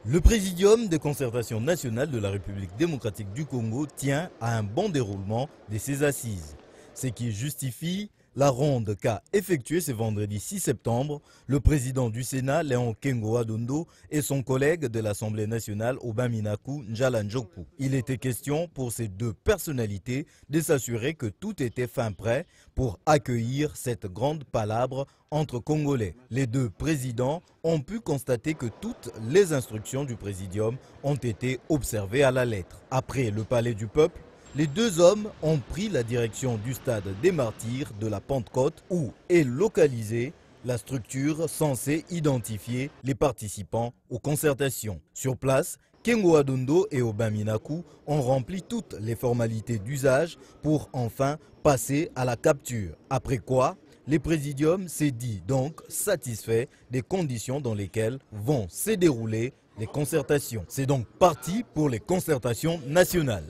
Le Présidium de concertation nationale de la République démocratique du Congo tient à un bon déroulement de ses assises, ce qui justifie la ronde qu'a effectuée ce vendredi 6 septembre le président du Sénat, Léon Kengo-Adondo, et son collègue de l'Assemblée nationale, Aubin Minaku Njala Njoku. Il était question pour ces deux personnalités de s'assurer que tout était fin prêt pour accueillir cette grande palabre entre Congolais. Les deux présidents ont pu constater que toutes les instructions du Présidium ont été observées à la lettre. Après le Palais du Peuple, les deux hommes ont pris la direction du stade des Martyrs de la Pentecôte où est localisée la structure censée identifier les participants aux concertations. Sur place, Kengo-Adondo et Aubin Minaku ont rempli toutes les formalités d'usage pour enfin passer à la capture. Après quoi, le Présidium s'est dit donc satisfait des conditions dans lesquelles vont se dérouler les concertations. C'est donc parti pour les concertations nationales.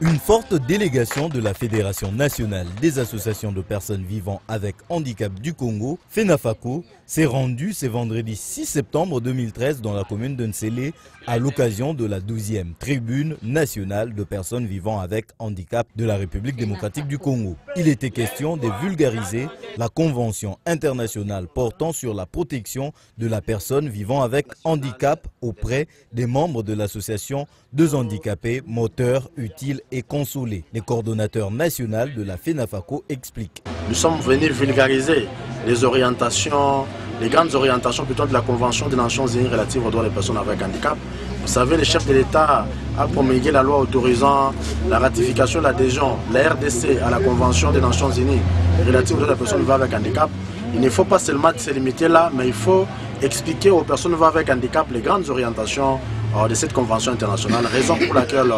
Une forte délégation de la Fédération nationale des associations de personnes vivant avec handicap du Congo, FENAFACO, s'est rendue ce vendredi 6 septembre 2013 dans la commune de Nsele à l'occasion de la 12e tribune nationale de personnes vivant avec handicap de la République démocratique du Congo. Il était question de vulgariser la Convention internationale portant sur la protection de la personne vivant avec handicap auprès des membres de l'association deux handicapés, moteurs, utiles et consolés. Le coordonnateur national de la FENAFACO explique. Nous sommes venus vulgariser les orientations, les grandes orientations plutôt de la Convention des Nations Unies relative aux droits des personnes avec handicap. Vous savez, le chef de l'État a promulgué la loi autorisant la ratification de l'adhésion de la RDC à la Convention des Nations Unies relative aux droits des personnes vivant avec handicap. Il ne faut pas seulement se limiter là, mais il faut expliquer aux personnes vivant avec handicap les grandes orientations de cette convention internationale, raison pour laquelle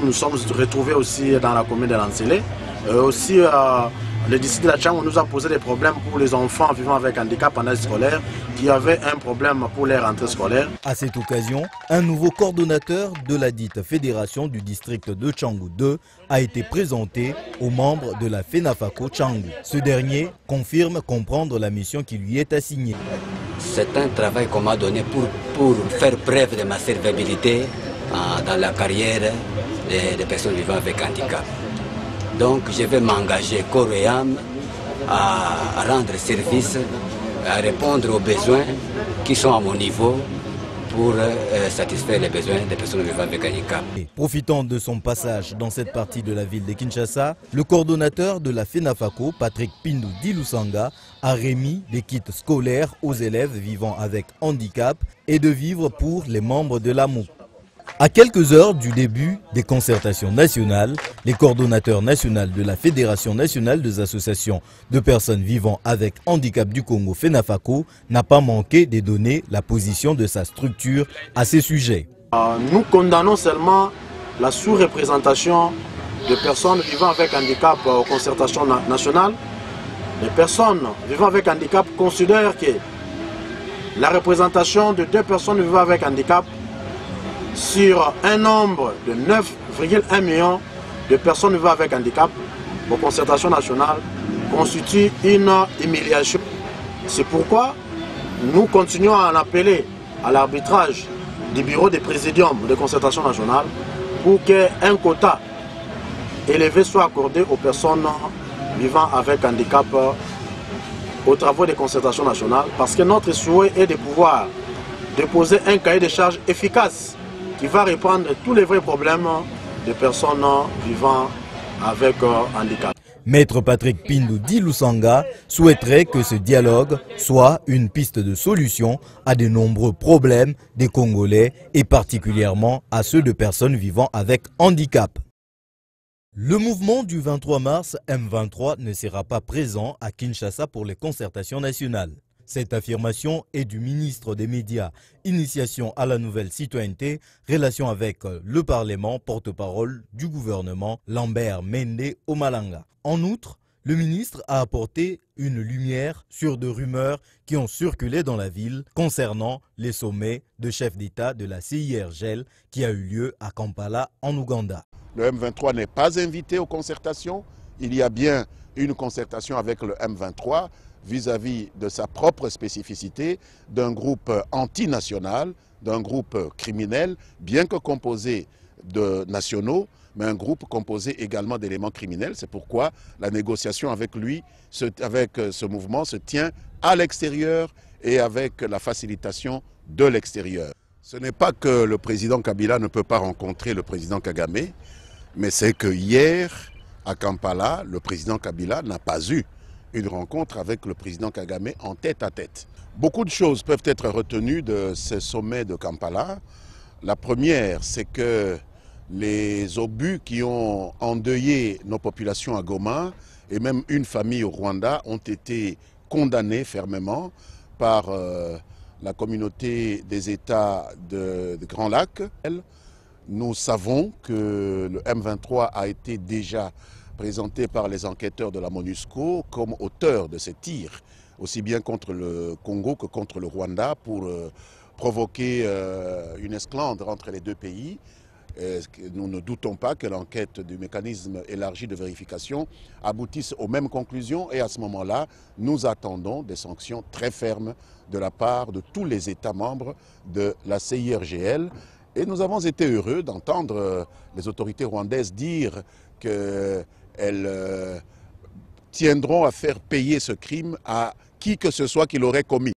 nous sommes retrouvés aussi dans la commune de Nsele. Aussi, le district de la Tchang nous a posé des problèmes pour les enfants vivant avec handicap en âge scolaire qui avaient un problème pour leur rentrée scolaire. À cette occasion, un nouveau coordonnateur de la dite fédération du district de Tchangou 2 a été présenté aux membres de la FENAFACO Tchangou. Ce dernier confirme comprendre la mission qui lui est assignée. C'est un travail qu'on m'a donné pour faire preuve de ma serviabilité dans la carrière des personnes vivant avec handicap. Donc je vais m'engager corps et âme à rendre service, à répondre aux besoins qui sont à mon niveau pour satisfaire les besoins des personnes vivant avec handicap. Profitant de son passage dans cette partie de la ville de Kinshasa, le coordonnateur de la FENAFACO, Patrick Pindu Dilusanga, a remis des kits scolaires aux élèves vivant avec handicap et de vivres pour les membres de l'AMO. À quelques heures du début des concertations nationales, les coordonnateurs nationaux de la Fédération nationale des associations de personnes vivant avec handicap du Congo, FENAFACO, n'a pas manqué de donner la position de sa structure à ces sujets. Nous condamnons seulement la sous-représentation de personnes vivant avec handicap aux concertations nationales. Les personnes vivant avec handicap considèrent que la représentation de deux personnes vivant avec handicap sur un nombre de 9,1 millions de personnes vivant avec handicap aux concertations nationales constitue une humiliation. C'est pourquoi nous continuons à en appeler à l'arbitrage du bureau des présidiums de concertation nationale pour qu'un quota élevé soit accordé aux personnes vivant avec handicap aux travaux des concertations nationales, parce que notre souhait est de pouvoir déposer un cahier de charges efficace qui va répondre à tous les vrais problèmes des personnes vivant avec handicap. Maître Patrick Pindu Dilusanga souhaiterait que ce dialogue soit une piste de solution à de nombreux problèmes des Congolais et particulièrement à ceux de personnes vivant avec handicap. Le mouvement du 23 mars M23 ne sera pas présent à Kinshasa pour les concertations nationales. Cette affirmation est du ministre des Médias, Initiation à la nouvelle citoyenneté, relations avec le Parlement, porte-parole du gouvernement, Lambert Mende Omalanga. En outre, le ministre a apporté une lumière sur de rumeurs qui ont circulé dans la ville concernant les sommets de chefs d'État de la CIRGL qui a eu lieu à Kampala en Ouganda. Le M23 n'est pas invité aux concertations. Il y a bien une concertation avec le M23. vis-à-vis de sa propre spécificité, d'un groupe antinational, d'un groupe criminel, bien que composé de nationaux, mais un groupe composé également d'éléments criminels. C'est pourquoi la négociation avec lui, avec ce mouvement, se tient à l'extérieur et avec la facilitation de l'extérieur. Ce n'est pas que le président Kabila ne peut pas rencontrer le président Kagame, mais c'est que hier, à Kampala, le président Kabila n'a pas eu une rencontre avec le président Kagame en tête-à-tête. Beaucoup de choses peuvent être retenues de ce sommet de Kampala. La première, c'est que les obus qui ont endeuillé nos populations à Goma et même une famille au Rwanda ont été condamnés fermement par la communauté des États de Grand Lac. Nous savons que le M23 a été déjà présenté par les enquêteurs de la MONUSCO comme auteur de ces tirs, aussi bien contre le Congo que contre le Rwanda, pour provoquer une esclandre entre les deux pays. Nous ne doutons pas que l'enquête du mécanisme élargi de vérification aboutisse aux mêmes conclusions et à ce moment-là, nous attendons des sanctions très fermes de la part de tous les États membres de la CIRGL. Et nous avons été heureux d'entendre les autorités rwandaises dire qu'elles tiendront à faire payer ce crime à qui que ce soit qui l'aurait commis.